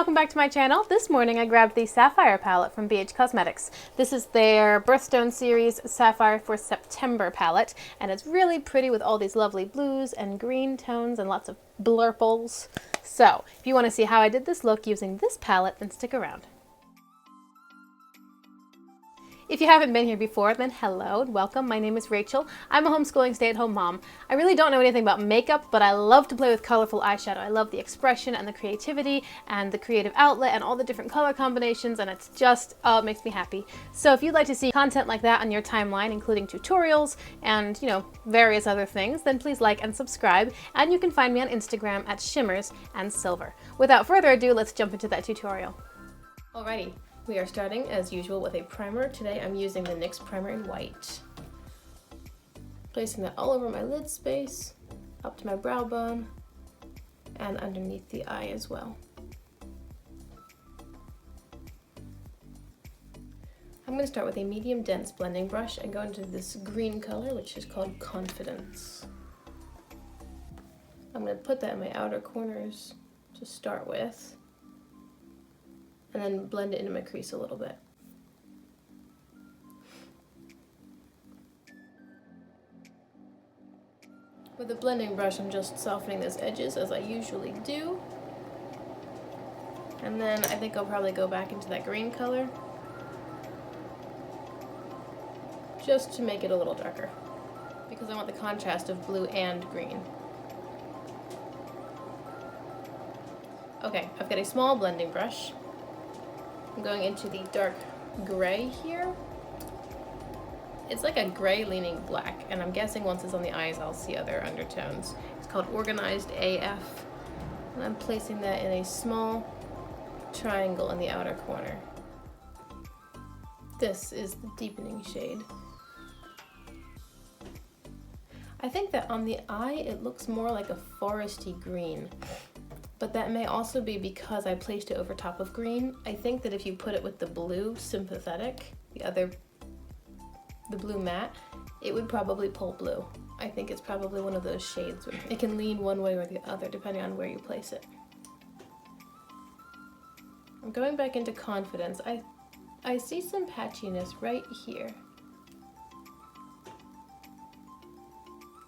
welcome back to my channel. This morning I grabbed the Sapphire palette from BH Cosmetics. This is their Birthstone series Sapphire for September palette, and it's really pretty with all these lovely blues and green tones and lots of blurples. So if you want to see how I did this look using this palette, then stick around. If you haven't been here before, then hello and welcome. My name is Rachel. I'm a homeschooling stay-at-home mom. I really don't know anything about makeup, but I love to play with colorful eyeshadow. I love the expression and the creativity and the creative outlet and all the different color combinations, and it's just, it makes me happy. So if you'd like to see content like that on your timeline, including tutorials and, various other things, then please like and subscribe, and you can find me on Instagram at Shimmers and Silver. Without further ado, let's jump into that tutorial. Alrighty. We are starting, as usual, with a primer. Today I'm using the NYX primer in white. Placing that all over my lid space, up to my brow bone, and underneath the eye as well. I'm going to start with a medium dense blending brush and go into this green color, which is called Confidence. I'm going to put that in my outer corners to start with, and then blend it into my crease a little bit. With the blending brush, I'm just softening those edges as I usually do. And then I think I'll probably go back into that green color, just to make it a little darker, because I want the contrast of blue and green. Okay, I've got a small blending brush. I'm going into the dark gray here. It's like a gray leaning black, and I'm guessing once it's on the eyes I'll see other undertones. It's called Organized AF, and I'm placing that in a small triangle in the outer corner. This is the deepening shade. I think that on the eye it looks more like a foresty green. But that may also be because I placed it over top of green. I think that if you put it with the blue Sympathetic, the blue matte, it would probably pull blue. I think it's probably one of those shades where it can lean one way or the other depending on where you place it. I'm going back into Confidence. I see some patchiness right here.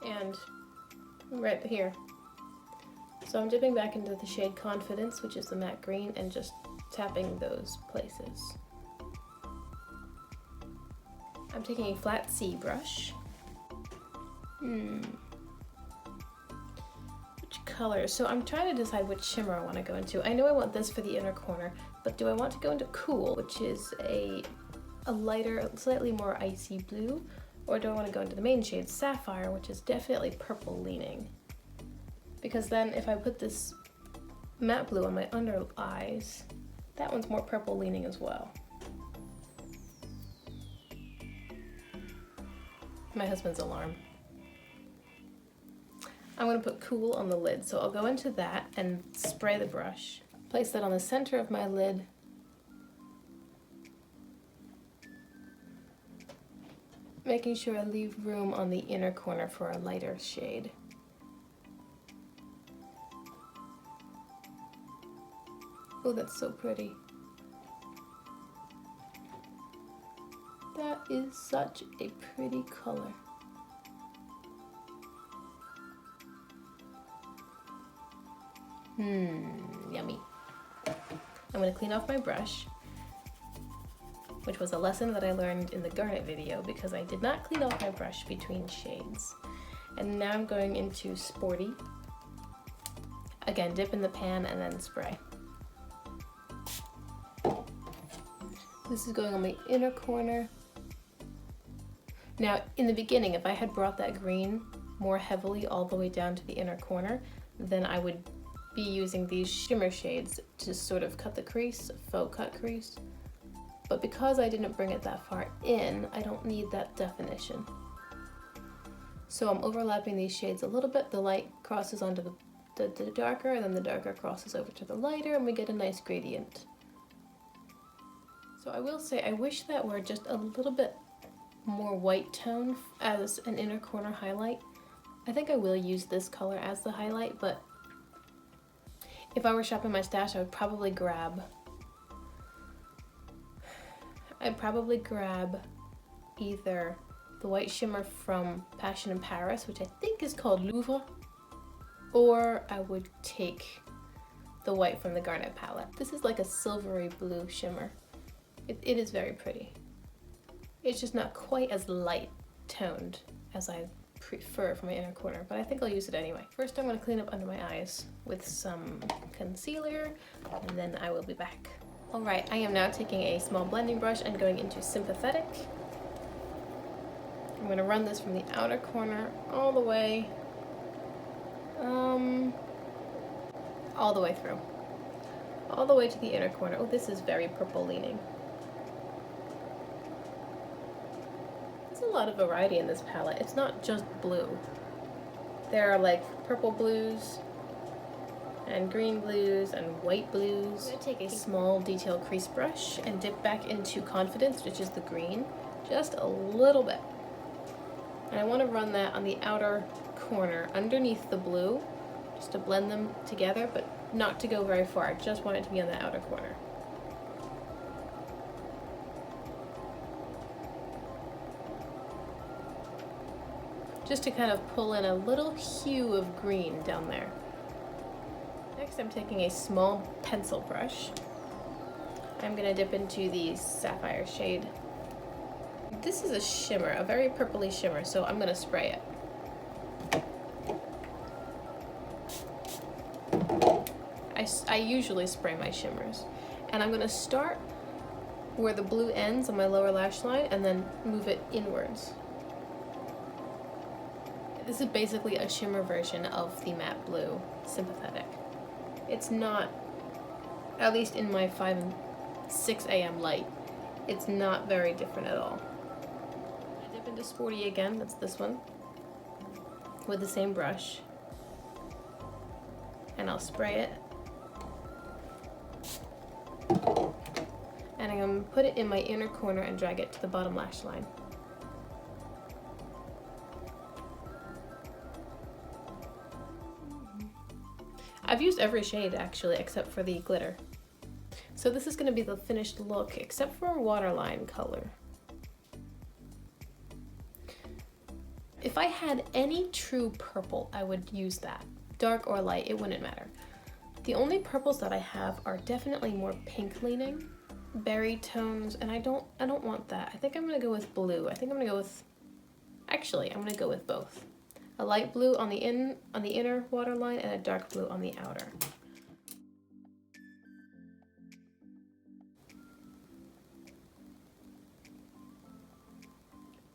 And right here. So I'm dipping back into the shade Confidence, which is the matte green, and just tapping those places. I'm taking a flat C brush. Which color? So I'm trying to decide which shimmer I want to go into. I know I want this for the inner corner, but do I want to go into Cool, which is a lighter, slightly more icy blue, or do I want to go into the main shade Sapphire, which is definitely purple leaning? Because then if I put this matte blue on my under eyes, that one's more purple leaning as well. My husband's alarm. I'm going to put Cool on the lid, so I'll go into that and spray the brush. Place that on the center of my lid. Making sure I leave room on the inner corner for a lighter shade. Oh, that's so pretty. That is such a pretty color. Yummy. I'm going to clean off my brush, which was a lesson that I learned in the Garnet video because I did not clean off my brush between shades. And now I'm going into Sporty. Again, dip in the pan and then spray. This is going on my inner corner. Now, in the beginning, if I had brought that green more heavily all the way down to the inner corner, then I would be using these shimmer shades to sort of cut the crease, faux cut crease. But because I didn't bring it that far in, I don't need that definition. So I'm overlapping these shades a little bit. The light crosses onto the darker, and then the darker crosses over to the lighter, and we get a nice gradient. So I will say, I wish that were just a little bit more white tone as an inner corner highlight. I think I will use this color as the highlight, but If I were shopping my stash, I'd probably grab either the white shimmer from Passion in Paris, which I think is called Louvre, or I would take the white from the Garnet palette. This is like a silvery blue shimmer. It is very pretty. It's just not quite as light toned as I prefer for my inner corner, but I think I'll use it anyway. First, I'm going to clean up under my eyes with some concealer, and then I will be back. Alright, I am now taking a small blending brush and going into Sympathetic. I'm going to run this from the outer corner all the way through. All the way to the inner corner. Oh, this is very purple leaning. There's a lot of variety in this palette. It's not just blue. There are like purple blues and green blues and white blues. I'm going to take a small detail crease brush and dip back into Confidence, which is the green, just a little bit. And I want to run that on the outer corner underneath the blue, just to blend them together, but not to go very far. I just want it to be on the outer corner. Just to kind of pull in a little hue of green down there. Next, I'm taking a small pencil brush. I'm going to dip into the Sapphire shade. This is a shimmer, a very purpley shimmer, so I'm going to spray it. I usually spray my shimmers. And I'm going to start where the blue ends on my lower lash line and then move it inwards. This is basically a shimmer version of the matte blue Sympathetic. It's not, at least in my 5 and 6 a.m. light, it's not very different at all. I dip into Sporty again, that's this one, with the same brush. And I'll spray it. And I'm going to put it in my inner corner and drag it to the bottom lash line. I've used every shade actually, except for the glitter. So this is going to be the finished look, except for a waterline color. If I had any true purple, I would use that. Dark or light, it wouldn't matter. The only purples that I have are definitely more pink leaning, berry tones, and I don't want that. I think I'm gonna go with blue. I'm gonna go with both. A light blue on the inner waterline and a dark blue on the outer.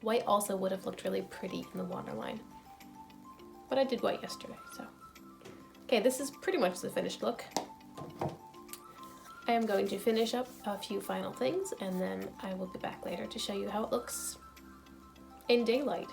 White also would have looked really pretty in the waterline, but I did white yesterday, so. Okay, this is pretty much the finished look. I am going to finish up a few final things, and then I will be back later to show you how it looks in daylight.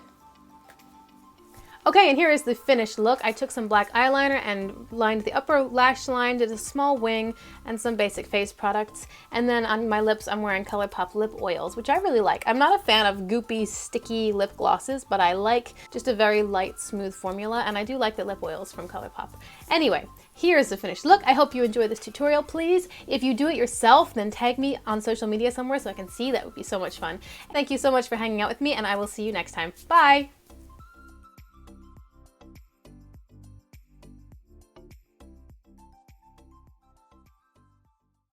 Okay, and here is the finished look. I took some black eyeliner and lined the upper lash line, did a small wing, and some basic face products. And then on my lips, I'm wearing ColourPop lip oils, which I really like. I'm not a fan of goopy, sticky lip glosses, but I like just a very light, smooth formula, and I do like the lip oils from ColourPop. Anyway, here's the finished look. I hope you enjoyed this tutorial, please. If you do it yourself, then tag me on social media somewhere so I can see. That would be so much fun. Thank you so much for hanging out with me, and I will see you next time. Bye!